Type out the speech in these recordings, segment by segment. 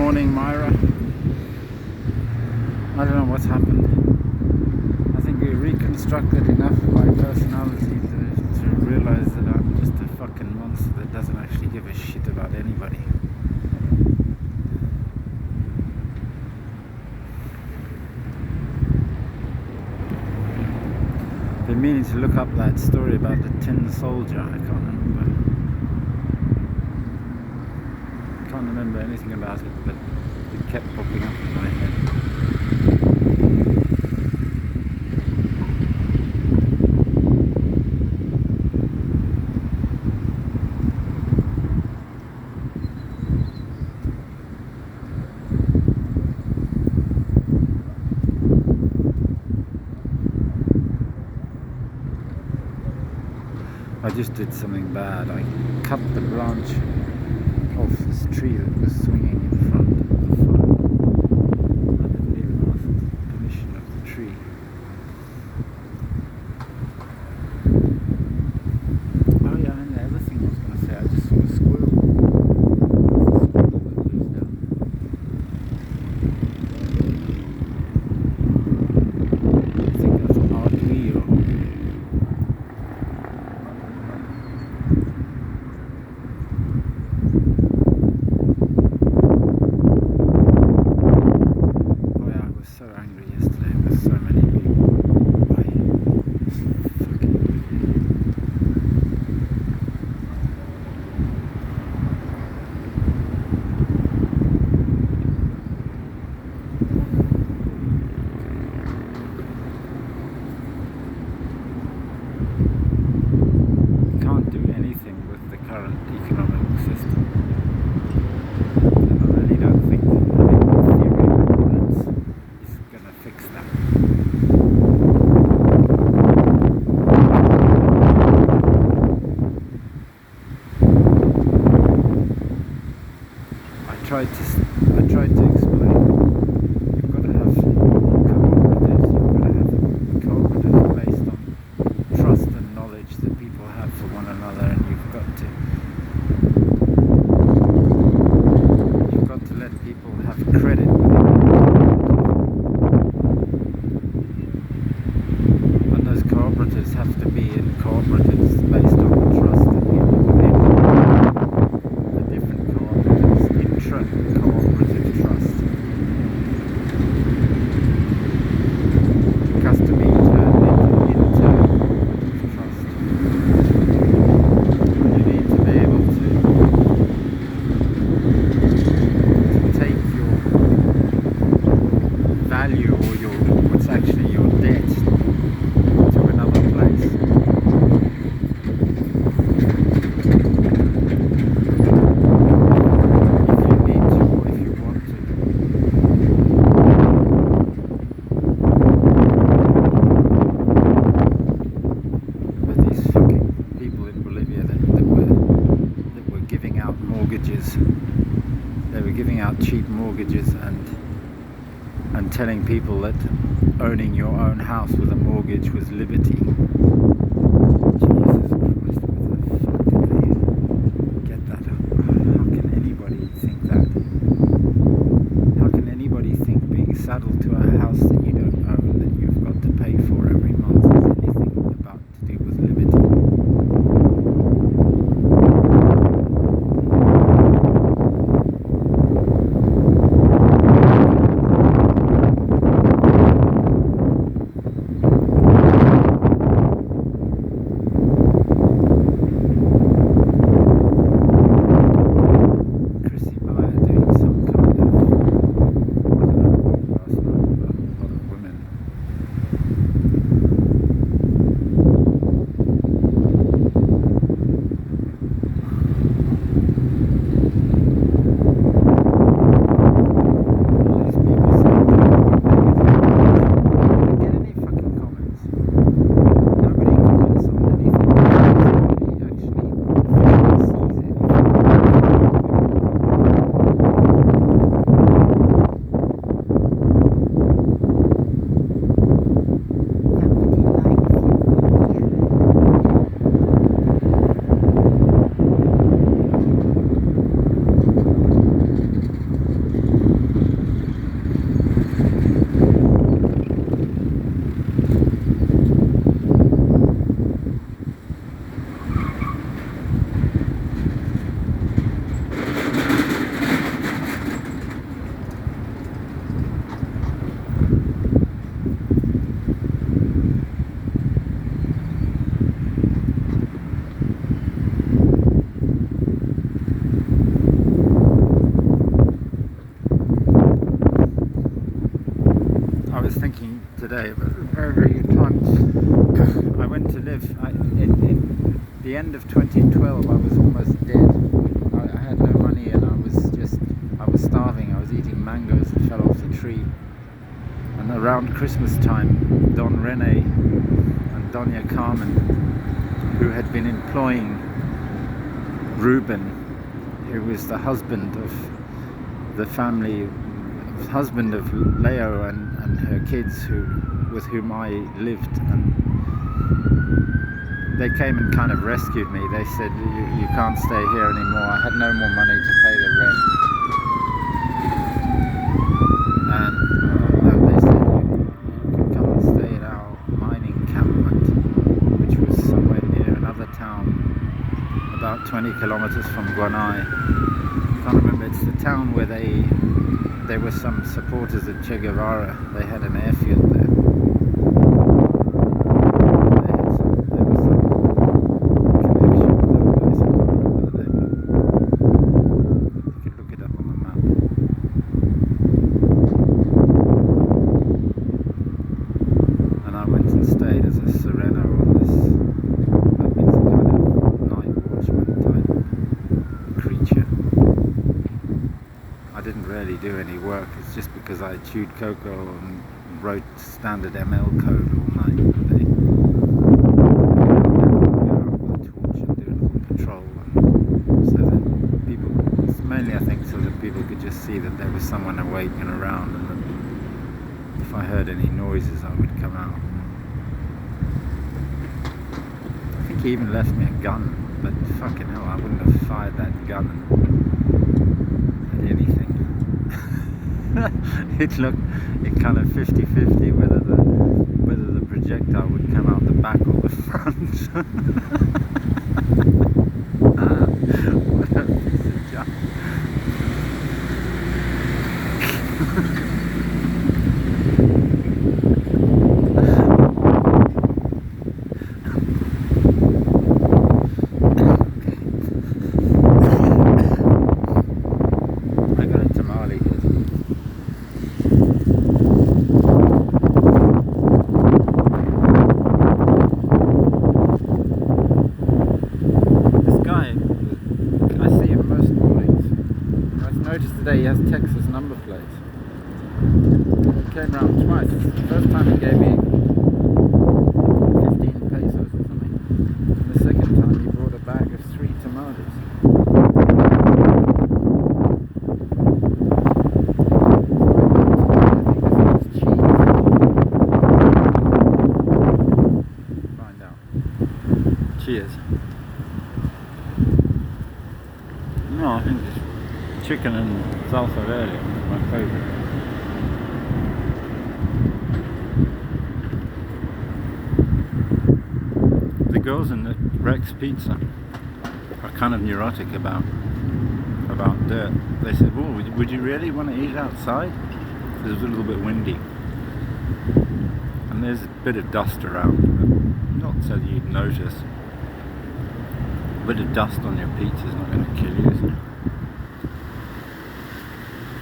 morning, Myra. I don't know what's happened. I think we reconstructed enough of my personality to realize that I'm just a fucking monster that doesn't actually give a shit about anybody. Been meaning to look up that story about the tin soldier. I can't remember anything about it, but it kept popping up in my head. I just did something bad. I cut the branch off this tree that was swinging in front of the phone. I didn't even ask permission of the tree. Oh yeah, and the other thing I was going to say, I just saw a squirrel. There's a squirrel that lives down there. I think that's Arduino. So angry yesterday with so many people. Why? Fucking you can't do anything with the current economic system. And I really don't think having theory arguments is going to fix that. I tried to explain. You've got to have cooperatives. You've got to have cooperatives based on trust and knowledge that people have for one another, and you've got to let people have credit within the cooperative. And those cooperatives have to be in cooperatives based on the trust that people within the different cooperatives intra-cooperative trust. It has to be turned into inter-cooperative trust. You need to be able to take your value or what's actually your debt to another place. If you need to, or if you want to. But these fucking people in Bolivia that were giving out mortgages, they were giving out cheap mortgages and telling people that owning your own house with a mortgage was liberty. Jesus Christ, where the fuck did they get that? How can anybody think that? How can anybody think being saddled to a house that you don't own, that you've got to pay for every month, is anything about to do with liberty? today. It was a very, very good time. I went to live in the end of 2012. I was almost dead. I had no money and I was starving. I was eating mangoes that fell off the tree. And around Christmas time, Don Rene and Doña Carmen, who had been employing Ruben, who was the husband of the family, husband of Leo and her kids, with whom I lived, and they came and kind of rescued me. They said, you can't stay here anymore. I had no more money to pay the rent, and they said you can come and stay at our mining encampment, which was somewhere near another town about 20 kilometers from Guanay. I can't remember. It's the town where there were some supporters of Che Guevara. They had an airfield there. There was some connection with that place. I can't remember the name. You could look it up on the map. And I went and stayed as a sereno on this. That means a kind of night watchman type creature. I didn't really do any work. It's just because I chewed cocoa and wrote standard ML code all night. They go out with a torch and do a little patrol, and so that people, it's mainly I think so that people could just see that there was someone awake and around, and that if I heard any noises I would come out. I think he even left me a gun, but fucking hell, I wouldn't have fired that gun at anything. It kind of 50-50 whether the projectile would come out the back or the front. What a piece of junk. I got a tamale here. Today he has Texas number plates. It came round twice. The first time he gave me 15 pesos or something. And the second time he brought a bag of 3 tomatoes. I think this is cheese. Find out. Cheers. No, I think it's chicken and salsa verde, my favourite. The girls in the Rex Pizza are kind of neurotic about dirt. They said, "Oh, would you really want to eat outside?" It was a little bit windy, and there's a bit of dust around, but not so you'd notice. A bit of dust on your pizza is not going to kill you, is it?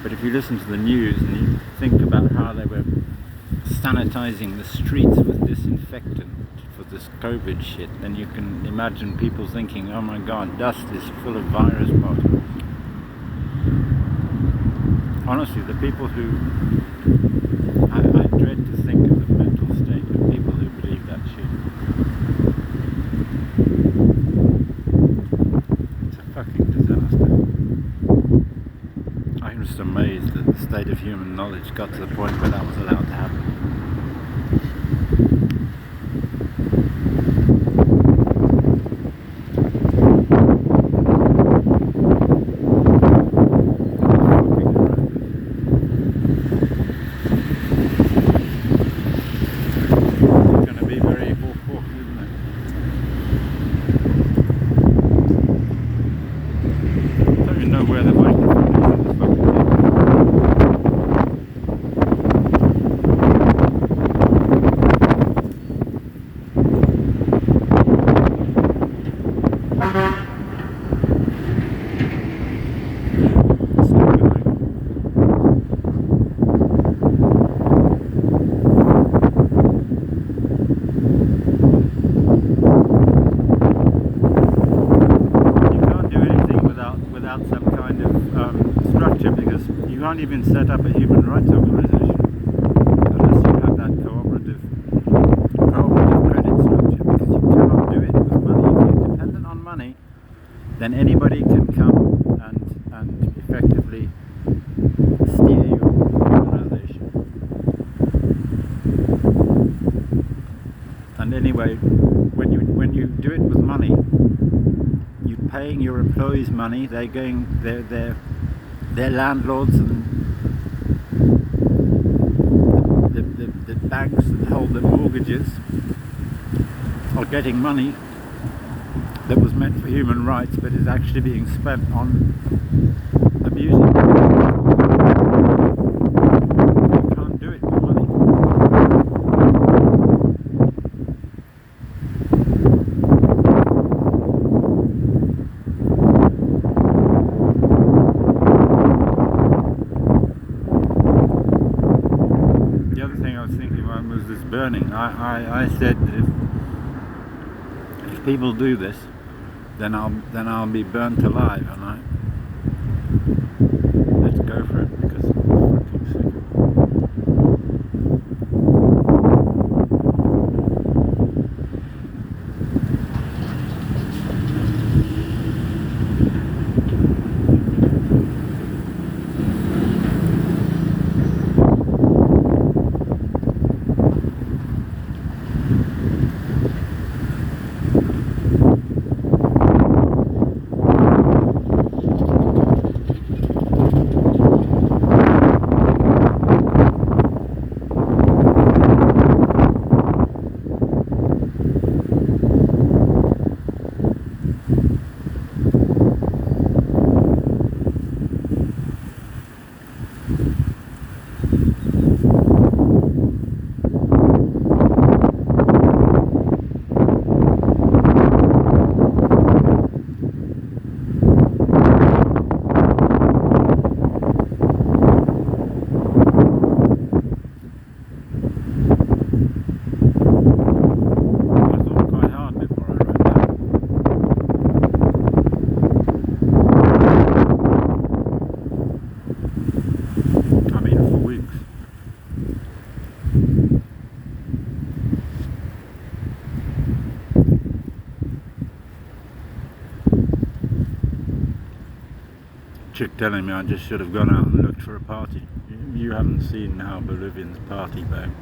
But if you listen to the news and you think about how they were sanitizing the streets with disinfectant for this COVID shit, then you can imagine people thinking, oh my god, dust is full of virus particles. Honestly, the people who... I dread to think of the mental state of people who believe that shit. It's a fucking disaster. I'm just amazed that the state of human knowledge got to the point where that was allowed to happen. It's going to be very awful, isn't it? I don't even know where the microphone is in this fucking thing. can't even set up a human rights organization unless you have that cooperative credit structure, because you cannot do it with money. If you're dependent on money, then anybody can come and effectively steer your organization. And anyway, when you do it with money, you're paying your employees money. They're landlords, and the banks that hold the mortgages are getting money that was meant for human rights, but is actually being spent on abusing people. You can't do it with money. The other thing I was thinking about was this burning. I said that if people do this, then I'll be burnt alive, and let's go for it, because I'm fucking sick. Chick telling me I just should have gone out and looked for a party. You haven't seen how Bolivians party, babe.